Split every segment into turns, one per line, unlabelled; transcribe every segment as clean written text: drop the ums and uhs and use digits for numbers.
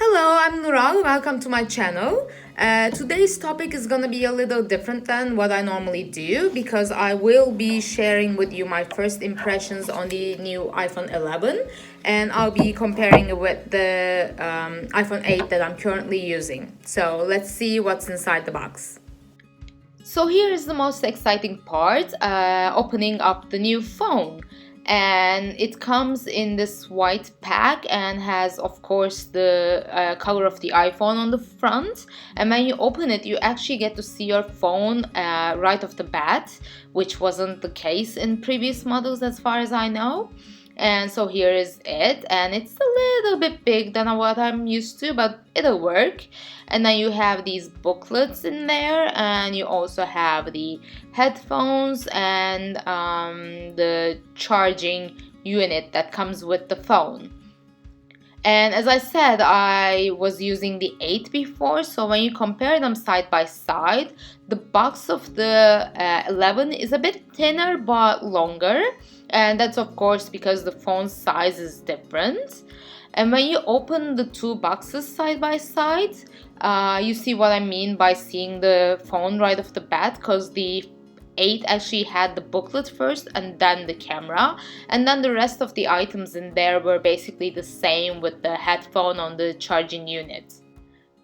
Hello, I'm Nural. Welcome to my channel. Today's topic is gonna be a little different than what I normally do because I will be sharing with you my first impressions on the new iPhone 11, and I'll be comparing it with the iPhone 8 that I'm currently using. So let's see what's inside the box. So here is the most exciting part, opening up the new phone. And it comes in this white pack and has, of course, the color of the iPhone on the front. And when you open it, you actually get to see your phone right off the bat, which wasn't the case in previous models as far as I know. And so here is it, and it's a little bit big than what I'm used to, but it'll work. And then you have these booklets in there, and you also have the headphones and the charging unit that comes with the phone. And as I said, I was using the 8 before, so when you compare them side by side, the box of the 11 is a bit thinner but longer, and that's of course because the phone size is different. And when you open the two boxes side by side, you see what I mean by seeing the phone right off the bat, because the 8 actually had the booklet first and then the camera, and then the rest of the items in there were basically the same with the headphone on the charging unit.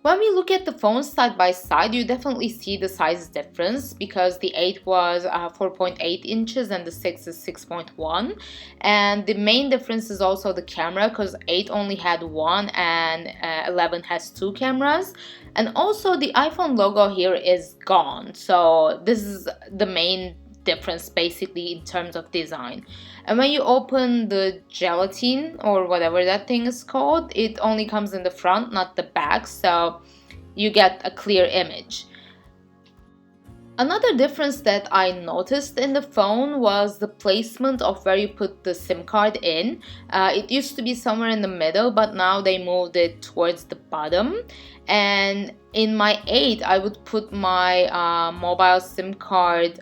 When we look at the phones side by side, you definitely see the size difference because the 8 was 4.8 inches and the 6 is 6.1. And the main difference is also the camera, because 8 only had one and 11 has two cameras. And also the iPhone logo here is gone. So this is the main difference basically in terms of design. And when you open the gelatin or whatever that thing is called, it only comes in the front, not the back, so you get a clear image. Another difference that I noticed in the phone was the placement of where you put the SIM card in. It used to be somewhere in the middle, but now they moved it towards the bottom. And in my 8, I would put my mobile SIM card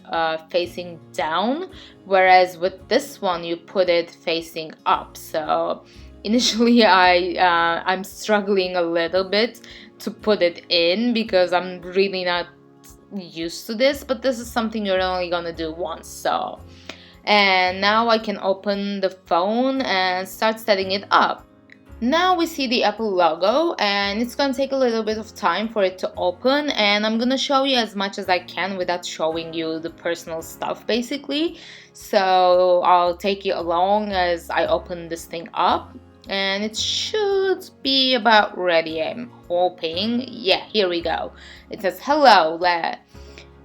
facing down, whereas with this one, you put it facing up. So initially, I'm struggling a little bit to put it in because I'm really not used to this, but this is something you're only gonna do once. So, and now I can open the phone and start setting it up. Now we see the Apple logo, and it's gonna take a little bit of time for it to open, and I'm gonna show you as much as I can without showing you the personal stuff basically. So I'll take you along as I open this thing up, and it should be about ready, I'm hoping. Yeah, here we go. It says hello,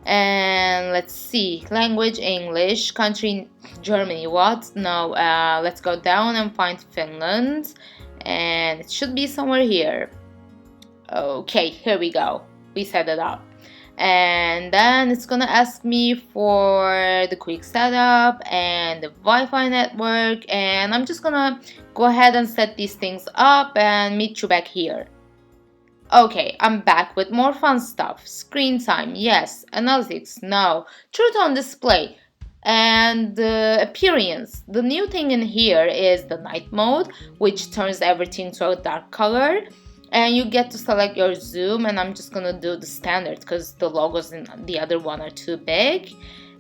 and let's see, language English, country Germany. What? No, let's go down and find Finland, and it should be somewhere here. Okay, here we go. We set it up, and then it's gonna ask me for the quick setup and the Wi-Fi network, and I'm just gonna go ahead and set these things up and meet you back here. Okay, I'm back with more fun stuff. Screen time, yes. Analytics, no. Truth on display. And the appearance. The new thing in here is the night mode, which turns everything to a dark color. And you get to select your zoom, and I'm just gonna do the standard because the logos in the other one are too big.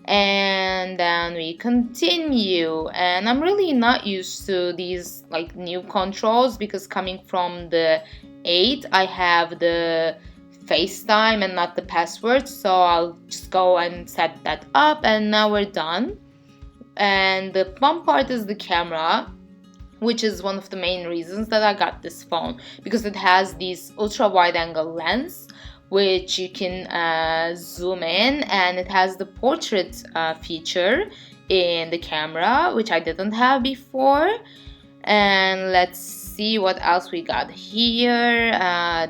And then we continue, and I'm really not used to these like new controls because coming from the 8 I have the FaceTime and not the password, so I'll just go and set that up, and now we're done. And the fun part is the camera, which is one of the main reasons that I got this phone, because it has this ultra wide angle lens which you can zoom in, and it has the portrait feature in the camera, which I didn't have before. And let's see what else we got here.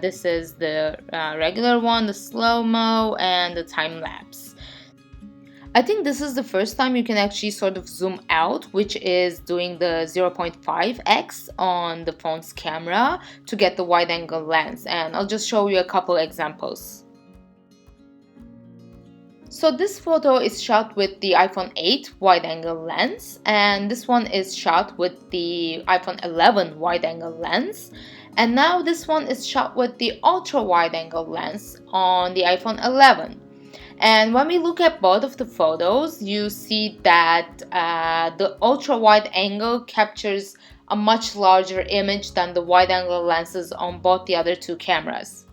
This is the regular one, the slow-mo, and the time-lapse. I think this is the first time you can actually sort of zoom out, which is doing the 0.5x on the phone's camera to get the wide angle lens, and I'll just show you a couple examples. So this photo is shot with the iPhone 8 wide-angle lens, and this one is shot with the iPhone 11 wide-angle lens, and now this one is shot with the ultra wide-angle lens on the iPhone 11. And when we look at both of the photos, you see that the ultra wide angle captures a much larger image than the wide angle lenses on both the other two cameras.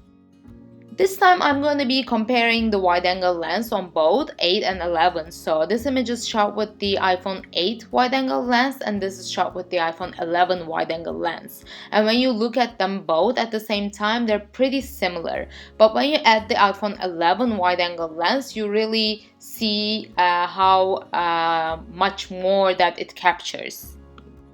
This time I'm going to be comparing the wide angle lens on both 8 and 11. So this image is shot with the iPhone 8 wide angle lens, and this is shot with the iPhone 11 wide angle lens. And when you look at them both at the same time, they're pretty similar. But when you add the iPhone 11 wide angle lens, you really see how much more that it captures.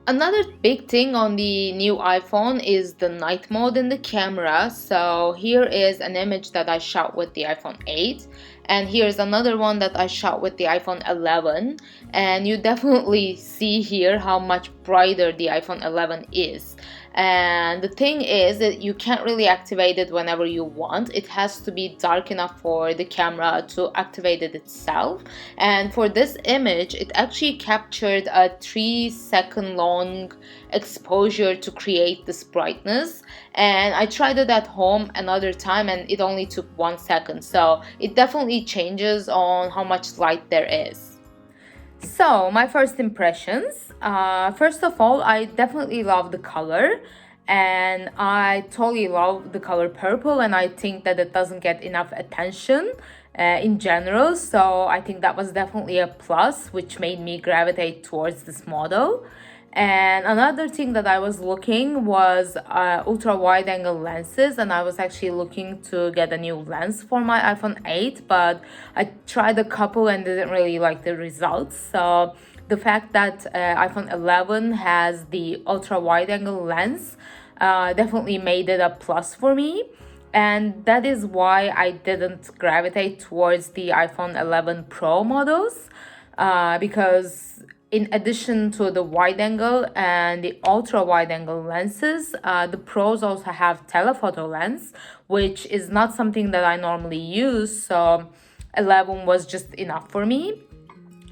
Another big thing on the new iPhone is the night mode in the camera. So here is an image that I shot with the iPhone 8, and here's another one that I shot with the iPhone 11, and you definitely see here how much brighter the iPhone 11 is. And the thing is that you can't really activate it whenever you want. It has to be dark enough for the camera to activate it itself. And for this image, it actually captured a 3-second long exposure to create this brightness. And I tried it at home another time and it only took 1 second. So it definitely changes on how much light there is. So, my first impressions. First of all, I definitely love the color, and I totally love the color purple, and I think that it doesn't get enough attention in general. So, I think that was definitely a plus, which made me gravitate towards this model. And another thing that I was looking was ultra wide angle lenses, and I was actually looking to get a new lens for my iPhone 8, but I tried a couple and didn't really like the results. So the fact that iPhone 11 has the ultra wide angle lens definitely made it a plus for me. And that is why I didn't gravitate towards the iPhone 11 Pro models, because in addition to the wide angle and the ultra wide angle lenses, the pros also have telephoto lens, which is not something that I normally use. So 11 was just enough for me.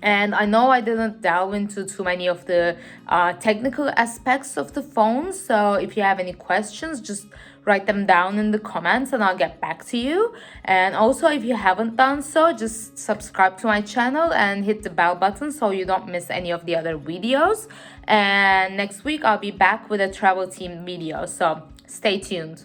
And I know I didn't delve into too many of the technical aspects of the phone. So if you have any questions, just write them down in the comments and I'll get back to you. And also, if you haven't done so, just subscribe to my channel and hit the bell button so you don't miss any of the other videos. And next week, I'll be back with a travel themed video. So stay tuned.